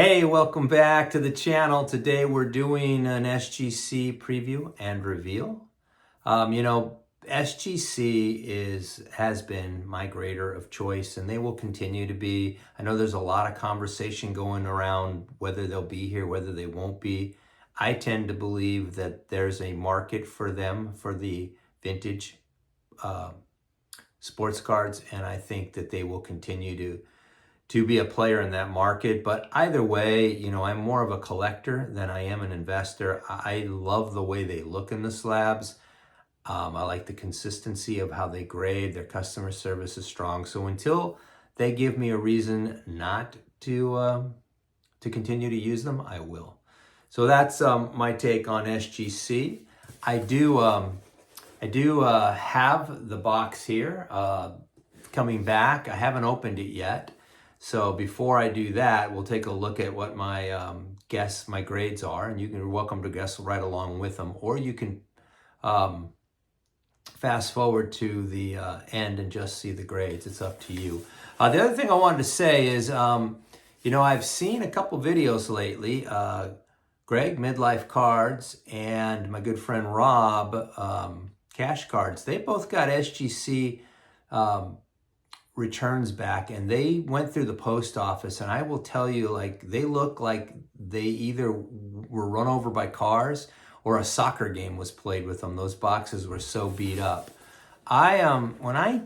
Hey, welcome back to the channel. Today we're doing an SGC preview and reveal. SGC has been my grader of choice, and they will continue to be. I know there's a lot of conversation going around whether they'll be here, whether they won't be. I tend to believe that there's a market for them, for the vintage sports cards, and I think that they will continue to be a player in that market. But either way, I'm more of a collector than I am an investor. I love the way they look in the slabs. I like the consistency of how they grade. Their customer service is strong. So until they give me a reason not to continue to use them, I will. So that's my take on SGC. I do have the box here coming back. I haven't opened it yet. So before I do that, we'll take a look at what my my grades are, and you're welcome to guess right along with them, or you can fast forward to the end and just see the grades. It's up to you. The other thing I wanted to say is, I've seen a couple videos lately. Greg, Midlife Cards, and my good friend Rob, Cash Cards. They both got SGC returns back, and they went through the post office, and I will tell you, they look like they either were run over by cars or a soccer game was played with them. Those boxes were so beat up. When I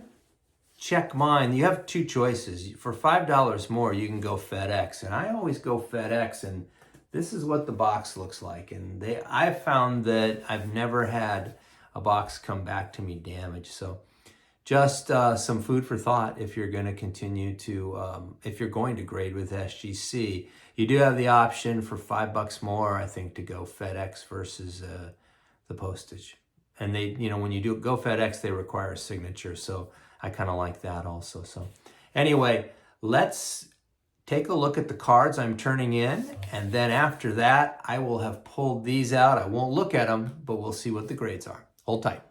check mine, you have two choices. For $5 more, you can go FedEx, and I always go FedEx, and this is what the box looks like. And I found that I've never had a box come back to me damaged. So just some food for thought if you're going to continue to, if you're going to grade with SGC. You do have the option for $5 more, I think, to go FedEx versus the postage. And they, when you do go FedEx, they require a signature. So I kind of like that also. So anyway, let's take a look at the cards I'm turning in. And then after that, I will have pulled these out. I won't look at them, but we'll see what the grades are. Hold tight.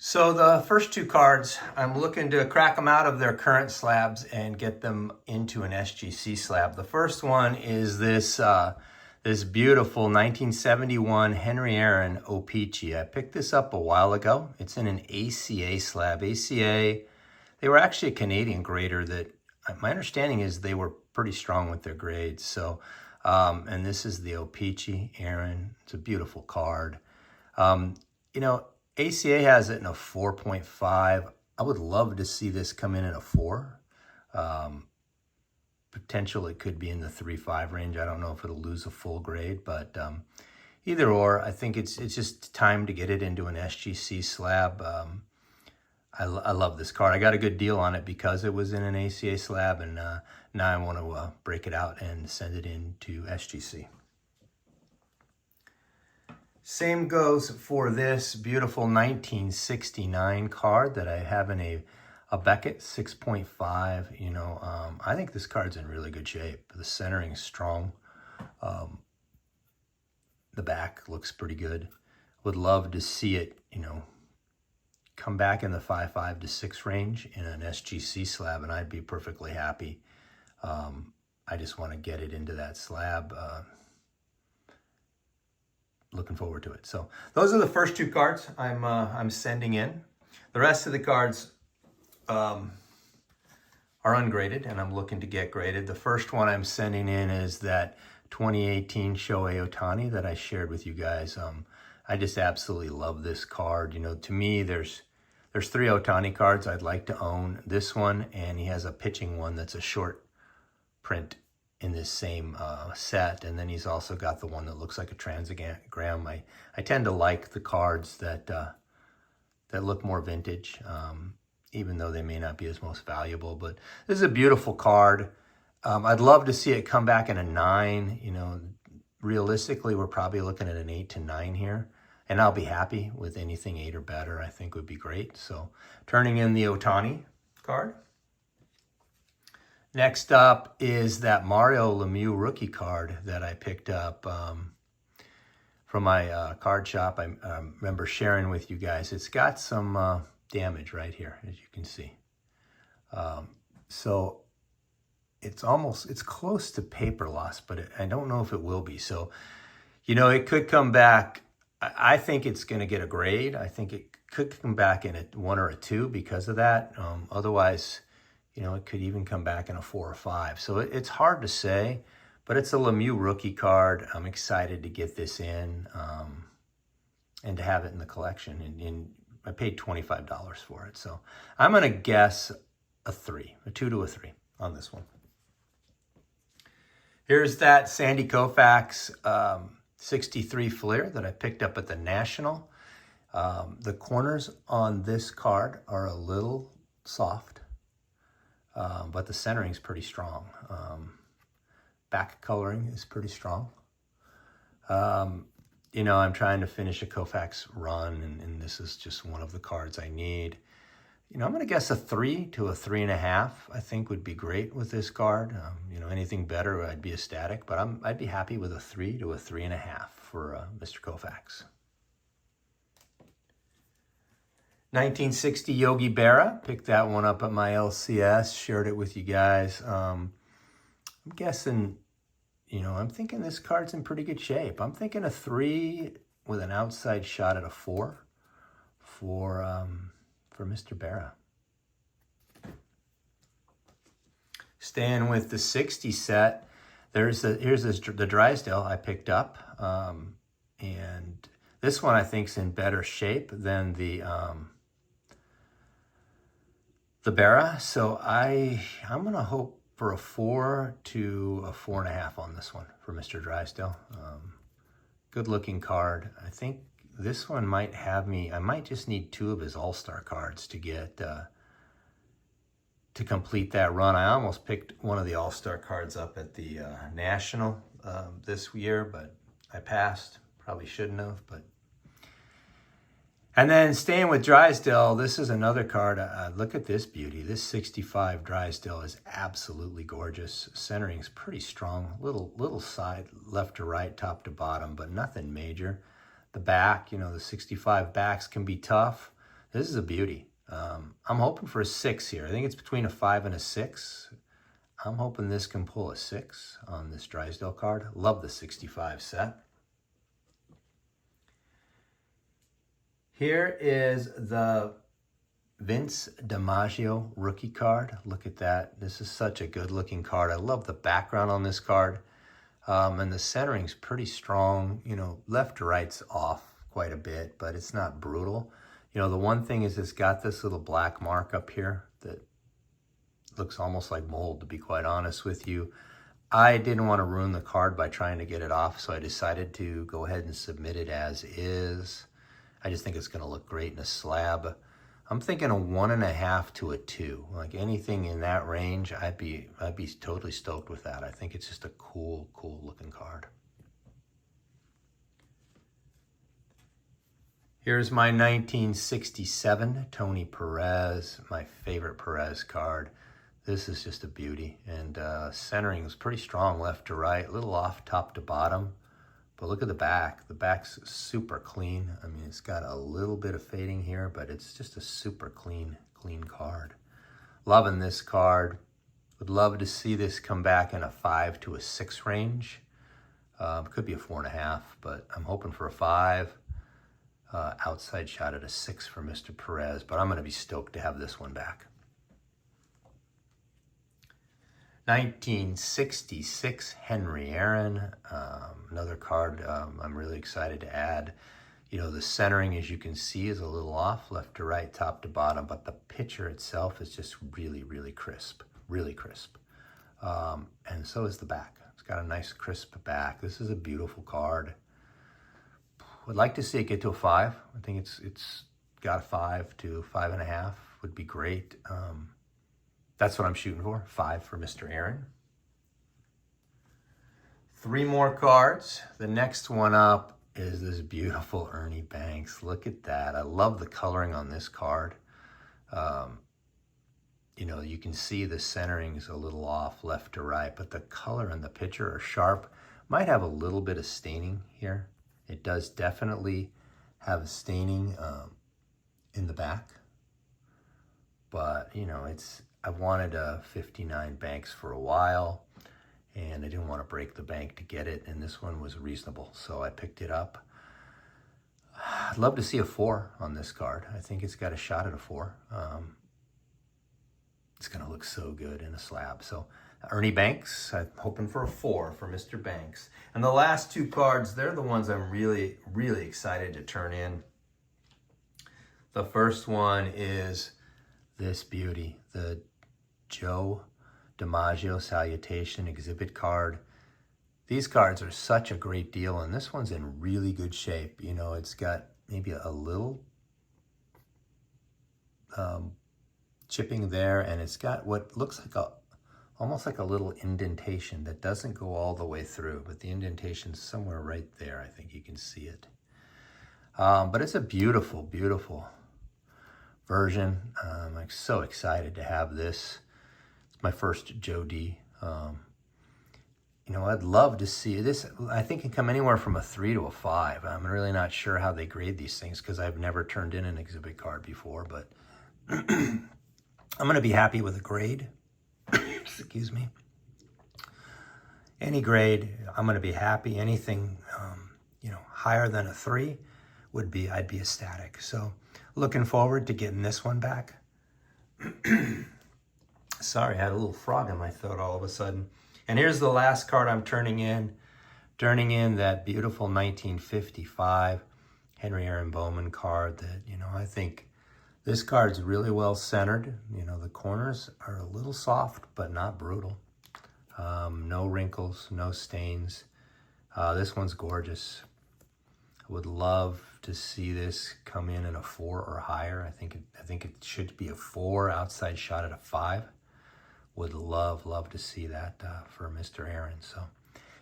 So the first two cards, I'm looking to crack them out of their current slabs and get them into an SGC slab. The first one is this beautiful 1971 Henry Aaron O-Pee-Chee. I picked this up a while ago. It's in an ACA slab. ACA, they were actually a Canadian grader that, my understanding is they were pretty strong with their grades. So, and this is the O-Pee-Chee Aaron. It's a beautiful card. ACA has it in a 4.5. I would love to see this come in at a 4. Potential it could be in the 3.5 range. I don't know if it'll lose a full grade, but either or, I think it's just time to get it into an SGC slab. I love this card. I got a good deal on it because it was in an ACA slab, and now I want to break it out and send it into SGC. Same goes for this beautiful 1969 card that I have in a Beckett 6.5. I think this card's in really good shape. The centering's strong. The back looks pretty good. Would love to see it, come back in the 5.5 to 6 range in an SGC slab, and I'd be perfectly happy. I just want to get it into that slab. Looking forward to it. So those are the first two cards I'm sending in. The rest of the cards are ungraded, and I'm looking to get graded. The first one I'm sending in is that 2018 Shohei Ohtani that I shared with you guys. I just absolutely love this card. To me, there's 3 Ohtani cards I'd like to own. This one, and he has a pitching one that's a short print in this same set, and then he's also got the one that looks like a transagram. I tend to like the cards that look more vintage, even though they may not be as most valuable. But this is a beautiful card. I'd love to see it come back in a 9. Realistically, we're probably looking at an 8 to 9 here, and I'll be happy with anything 8 or better. I think would be great. So turning in the Ohtani card. Next up is that Mario Lemieux rookie card that I picked up from my card shop. I remember sharing with you guys. It's got some damage right here, as you can see. So it's close to paper loss, but I don't know if it will be. So, it could come back. I think it's going to get a grade. I think it could come back in a 1 or a 2 because of that. Otherwise, it could even come back in a 4 or 5. So it's hard to say, but it's a Lemieux rookie card. I'm excited to get this in and to have it in the collection. And I paid $25 for it. So I'm going to guess a 3, a 2 to a 3 on this one. Here's that Sandy Koufax 63 Fleer that I picked up at the National. The corners on this card are a little soft, but the centering is pretty strong. Back coloring is pretty strong. I'm trying to finish a Koufax run, and this is just one of the cards I need. I'm going to guess a 3 to a 3.5, I think would be great with this card. Anything better, I'd be ecstatic, but I'd be happy with a 3 to a 3.5 for Mr. Koufax. 1960 Yogi Berra, picked that one up at my LCS, shared it with you guys. I'm guessing, I'm thinking this card's in pretty good shape. I'm thinking a 3 with an outside shot at a 4 for Mr. Berra. Staying with the 60 set, here's the Drysdale I picked up, and this one I think is in better shape than the Berra. So I'm gonna hope for a 4 to a 4.5 on this one for Mr. Drysdale. Good looking card. I think this one might have me. I might just need 2 of his All-Star cards to get to complete that run. I almost picked one of the All-Star cards up at the National this year, but I passed. Probably shouldn't have, but. And then staying with Drysdale, this is another card. Look at this beauty. This 65 Drysdale is absolutely gorgeous. Centering's pretty strong. Little side, left to right, top to bottom, but nothing major. The back, the 65 backs can be tough. This is a beauty. I'm hoping for a 6 here. I think it's between a 5 and a 6. I'm hoping this can pull a 6 on this Drysdale card. Love the 65 set. Here is the Vince DiMaggio rookie card. Look at that. This is such a good looking card. I love the background on this card. And the centering's pretty strong. Left to right's off quite a bit, but it's not brutal. The one thing is it's got this little black mark up here that looks almost like mold, to be quite honest with you. I didn't want to ruin the card by trying to get it off, so I decided to go ahead and submit it as is. I just think it's going to look great in a slab. I'm thinking a 1.5 to a 2. Like anything in that range, I'd be totally stoked with that. I think it's just a cool looking card. Here's my 1967 Tony Perez, my favorite Perez card. This is just a beauty, and centering is pretty strong left to right, a little off top to bottom. But look at the back. The back's super clean. I mean, it's got a little bit of fading here, but it's just a super clean card. Loving this card. Would love to see this come back in a 5 to a 6 range. Could be a 4.5, but I'm hoping for a 5. Outside shot at a 6 for Mr. Perez, but I'm going to be stoked to have this one back. 1966 Henry Aaron, another card I'm really excited to add. The centering, as you can see, is a little off, left to right, top to bottom, but the picture itself is just really crisp, and so is the back. It's got a nice crisp back. This is a beautiful card. Would like to see it get to a 5. I think it's got a 5 to 5.5 would be great. That's what I'm shooting for, 5 for Mr. Aaron. 3 more cards. The next one up is this beautiful Ernie Banks. Look at that. I love the coloring on this card. You can see the centering is a little off left to right, but the color and the picture are sharp. Might have a little bit of staining here. It does definitely have staining in the back, but I wanted a 59 banks for a while, and I didn't want to break the bank to get it, and this one was reasonable, so I picked it up. I'd love to see a 4 on this card. I think it's got a shot at a 4. It's going to look so good in a slab. So Ernie Banks, I'm hoping for a 4 for Mr. Banks. And the last 2 cards, they're the ones I'm really, really excited to turn in. The first one is this beauty, the Joe DiMaggio Salutation exhibit card. These cards are such a great deal, and this one's in really good shape. You know, it's got maybe a little chipping there, and it's got what looks like almost like a little indentation that doesn't go all the way through, but the indentation's somewhere right there. I think you can see it. But it's a beautiful, beautiful version. I'm so excited to have this. It's my first Joe D. You know, I'd love to see this. I think it can come anywhere from a 3 to a 5. I'm really not sure how they grade these things because I've never turned in an exhibit card before, but I'm going to be happy with a grade. Excuse me. Any grade, I'm going to be happy. Anything, you know, higher than a 3 I'd be ecstatic. So looking forward to getting this one back. Sorry, I had a little frog in my throat all of a sudden. And here's the last card I'm turning in that beautiful 1955 Henry Aaron Bowman card that, you know, I think this card's really well centered. You know, the corners are a little soft, but not brutal. No wrinkles, no stains. This one's gorgeous. I would love to see this come in at a 4 or higher. I think it should be a 4, outside shot at a 5. Would love to see that for Mr. Aaron. So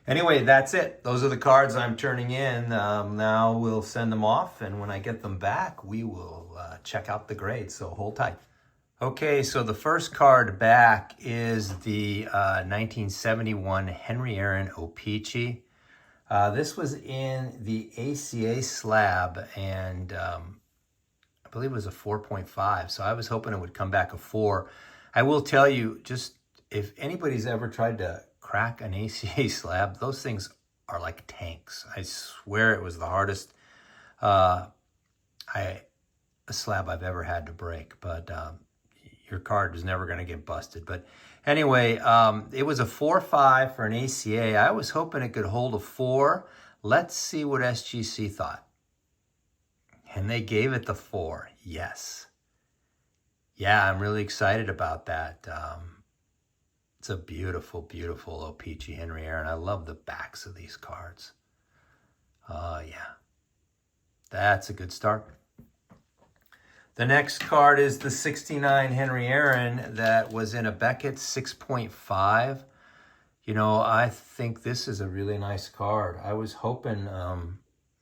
anyway, that's it. Those are the cards I'm turning in. Now we'll send them off, and when I get them back, we will check out the grades. So hold tight. Okay, so the first card back is the 1971 Henry Aaron O-Pee-Chee. This was in the ACA slab, and I believe it was a 4.5, so I was hoping it would come back a 4. I will tell you, just if anybody's ever tried to crack an ACA slab, those things are like tanks. I swear it was the hardest slab I've ever had to break, but your card is never going to get busted. But anyway, it was a 4.5 for an ACA. I was hoping it could hold a 4. Let's see what SGC thought. And they gave it the 4. Yes. Yeah, I'm really excited about that. It's a beautiful, beautiful O-Pee-Chee Henry Aaron. I love the backs of these cards. Yeah. That's a good start. The next card is the 69 Henry Aaron that was in a Beckett 6.5. You know, I think this is a really nice card. I was hoping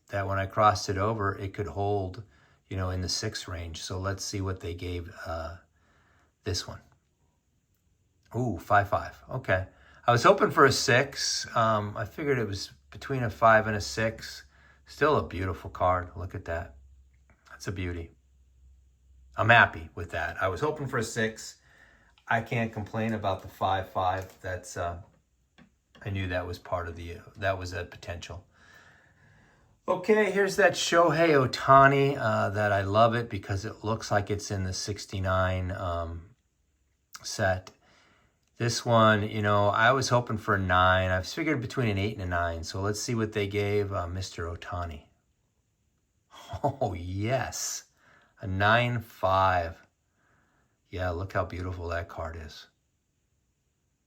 that when I crossed it over, it could hold, you know, in the 6 range. So let's see what they gave this one. Ooh, 5.5. Okay. I was hoping for a 6. I figured it was between a 5 and a 6. Still a beautiful card. Look at that. That's a beauty. I'm happy with that. I was hoping for a 6. I can't complain about the 5.5. That's I knew that was part of that was a potential. Okay, here's that Shohei Ohtani that I love it because it looks like it's in the 69 set. This one, you know, I was hoping for a 9. I figured between an 8 and a 9. So let's see what they gave Mr. Ohtani. Oh, yes. A 9.5. Yeah, look how beautiful that card is.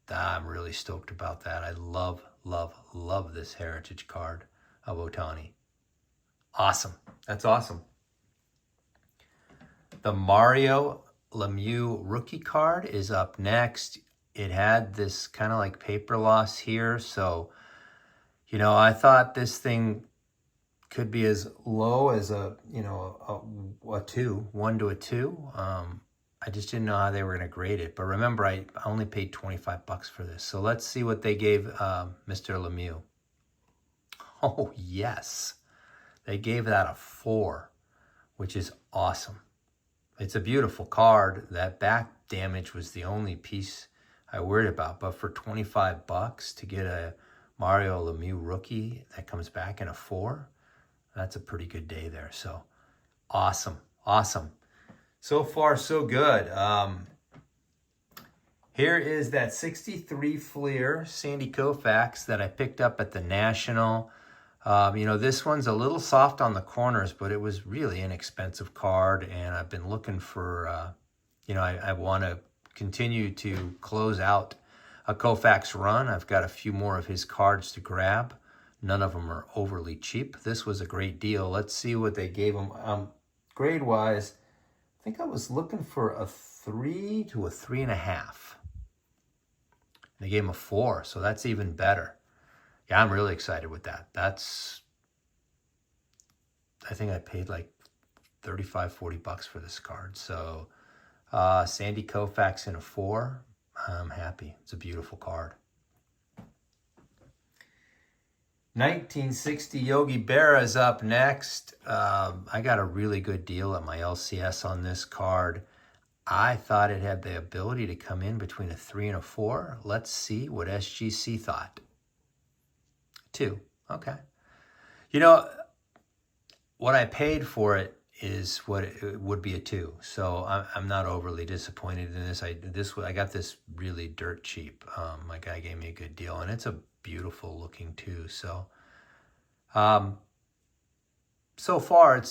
I'm really stoked about that. I love, love, love this heritage card of Ohtani. Awesome. That's awesome. The Mario Lemieux rookie card is up next. It had this kind of like paper loss here. So, you know, I thought this thing could be as low as a 2, 1 to a 2. I just didn't know how they were going to grade it. But remember, I only paid $25 for this. So let's see what they gave Mr. Lemieux. Oh, yes. They gave that a 4, which is awesome. It's a beautiful card. That back damage was the only piece I worried about. But for $25 to get a Mario Lemieux rookie that comes back in a 4, that's a pretty good day there. So awesome, awesome. So far, so good. Here is that 63 Fleer Sandy Koufax that I picked up at the National. You know, this one's a little soft on the corners, but it was really an expensive card, and I've been looking for, you know, I want to continue to close out a Koufax run. I've got a few more of his cards to grab. None of them are overly cheap. This was a great deal. Let's see what they gave him. Grade-wise, I think I was looking for a 3 to a 3.5. They gave him a 4, so that's even better. Yeah, I'm really excited with that. I think I paid like $35-40 for this card. So Sandy Koufax in a 4, I'm happy. It's a beautiful card. 1960 Yogi Berra is up next. I got a really good deal at my LCS on this card. I thought it had the ability to come in between a 3 and a 4. Let's see what SGC thought. 2. Okay. You know, what I paid for it is what it would be a 2. So I'm not overly disappointed in this. I got this really dirt cheap. My guy gave me a good deal, and it's a beautiful looking 2. So so far,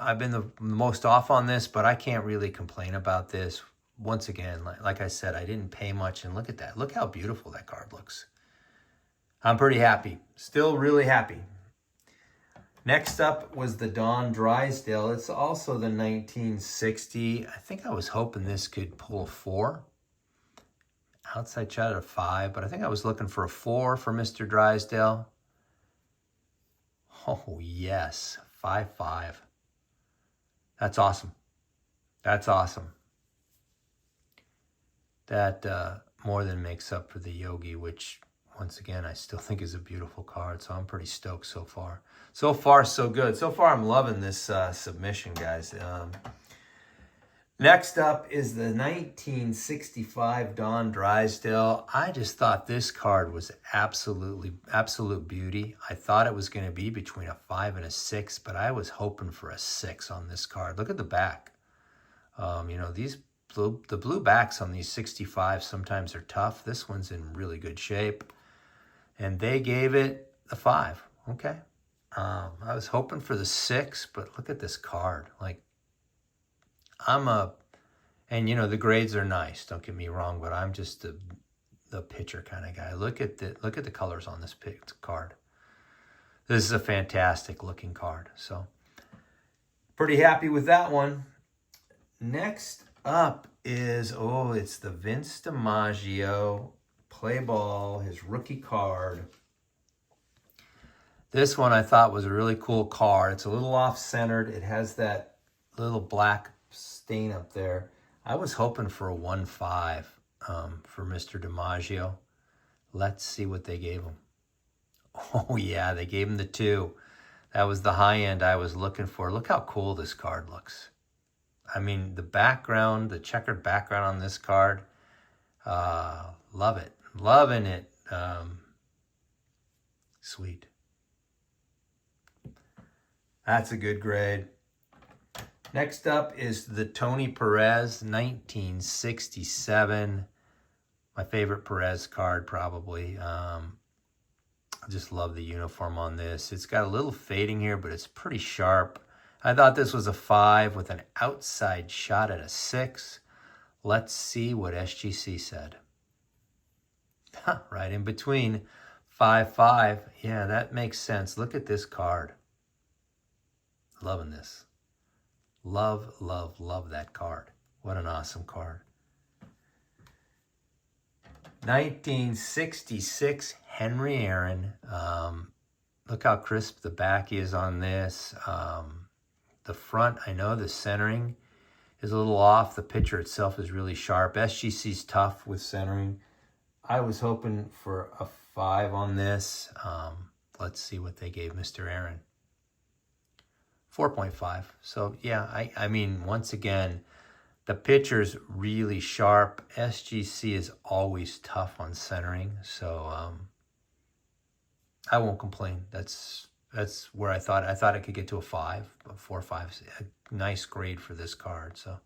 I've been the most off on this, but I can't really complain about this. Once again, like I said, I didn't pay much, and look at that. Look how beautiful that card looks. I'm pretty happy. Still really happy. Next up was the Don Drysdale. It's also the 1960. I think I was hoping this could pull a 4. Outside shot at a 5, but I think I was looking for a 4 for Mr. Drysdale. Oh, yes. 5.5. That's awesome. That's awesome. That more than makes up for the Yogi, which, once again, I still think is a beautiful card. So I'm pretty stoked so far. So far, so good. So far, I'm loving this submission, guys. Next up is the 1965 Don Drysdale. I just thought this card was absolute beauty. I thought it was going to be between a 5 and a 6, but I was hoping for a 6 on this card. Look at the back. You know, the blue backs on these 65 sometimes are tough. This one's in really good shape. And they gave it a 5. Okay. I was hoping for the 6, but look at this card. Like, and you know, the grades are nice, don't get me wrong, but I'm just the pitcher kind of guy. Look at the colors on this card. This is a fantastic looking card. So pretty happy with that one. Next up is, it's the Vince DiMaggio play ball, his rookie card. This one I thought was a really cool card. It's a little off-centered. It has that little black stain up there. I was hoping for a 1.5 for Mr. DiMaggio. Let's see what they gave him. Oh yeah, they gave him the 2. That was the high end I was looking for. Look how cool this card looks. I mean, the background, the checkered background on this card, love it. Loving it. Sweet. That's a good grade. Next up is the Tony Perez 1967. My favorite Perez card, probably. I just love the uniform on this. It's got a little fading here, but it's pretty sharp. I thought this was a 5 with an outside shot at a 6. Let's see what SGC said. Right in between. 5.5. Yeah, that makes sense. Look at this card. Loving this. Love, love, love that card. What an awesome card. 1966 Henry Aaron. Look how crisp the back is on this. The front, I know the centering is a little off. The picture itself is really sharp. SGC's tough with centering. I was hoping for a 5 on this. Let's see what they gave Mr. Aaron. 4.5. So yeah, I mean, once again, The picture's really sharp. SGC is always tough on centering, so I won't complain. That's where I thought I could get to a 5, but 4 or 5 is a nice grade for this card. So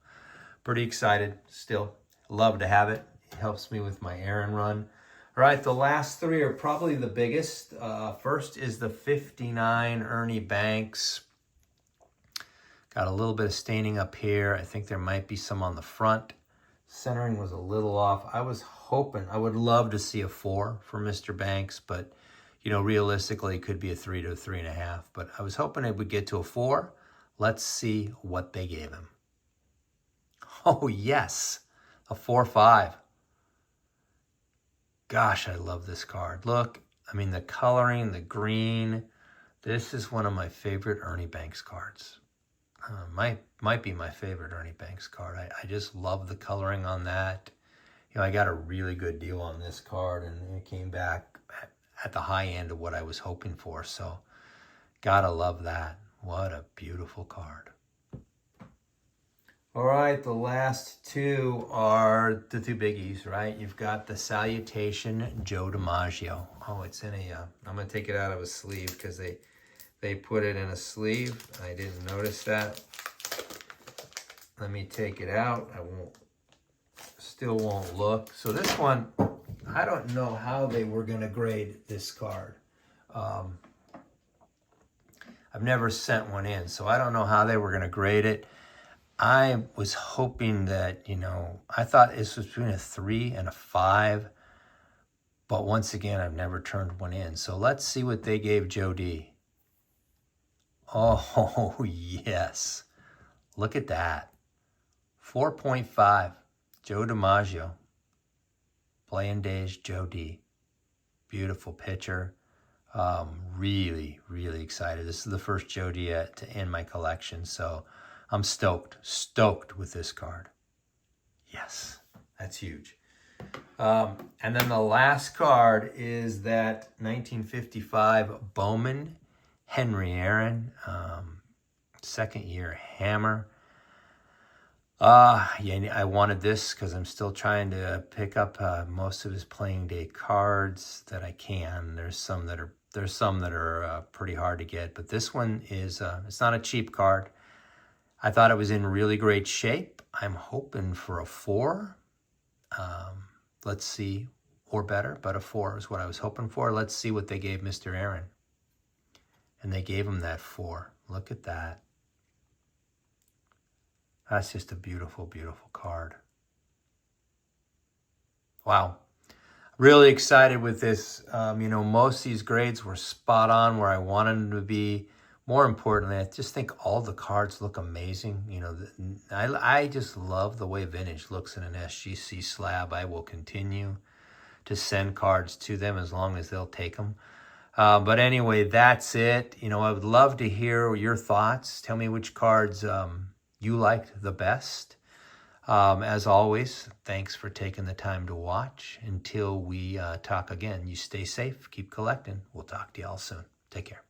pretty excited still. Love to have it. It helps me with my errand run. All right, the last 3 are probably the biggest. First is the 59 Ernie Banks. Got a little bit of staining up here. I think there might be some on the front. Centering was a little off. I was hoping, I would love to see a 4 for Mr. Banks, but you know, realistically it could be a 3 to a 3.5, but I was hoping it would get to a 4. Let's see what they gave him. Oh yes, a 4-5. Gosh, I love this card. Look, I mean, the coloring, the green. This is one of my favorite Ernie Banks cards. Might be my favorite Ernie Banks card. I just love the coloring on that. You know, I got a really good deal on this card, and it came back at the high end of what I was hoping for. So, gotta love that. What a beautiful card. All right, the last 2 are the 2 biggies, right? You've got the Salutation Joe DiMaggio. Oh, it's in a, I'm going to take it out of a sleeve because they put it in a sleeve. I didn't notice that. Let me take it out. Still won't look. So this one, I don't know how they were going to grade this card. I've never sent one in, so I don't know how they were going to grade it. I was hoping that, you know, I thought this was between a 3 and a 5. But once again, I've never turned one in. So let's see what they gave Joe D. Oh, yes. Look at that. 4.5. Joe DiMaggio. Playing days, Joe D. Beautiful picture. Really, really excited. This is the first Joe D in my collection. So I'm stoked with this card. Yes, that's huge. And then the last card is that 1955 Bowman Henry Aaron, second year hammer. Yeah, I wanted this because I'm still trying to pick up most of his playing day cards that I can. There's some that are pretty hard to get, but this one is it's not a cheap card. I thought it was in really great shape. I'm hoping for a 4. Let's see, or better, but a 4 is what I was hoping for. Let's see what they gave Mr. Aaron. And they gave him that 4. Look at that. That's just a beautiful, beautiful card. Wow. Really excited with this. You know, most of these grades were spot on where I wanted them to be. More importantly, I just think all the cards look amazing. You know, I just love the way vintage looks in an SGC slab. I will continue to send cards to them as long as they'll take them. But anyway, that's it. You know, I would love to hear your thoughts. Tell me which cards you liked the best. As always, thanks for taking the time to watch. Until we talk again, you stay safe, keep collecting. We'll talk to y'all soon. Take care.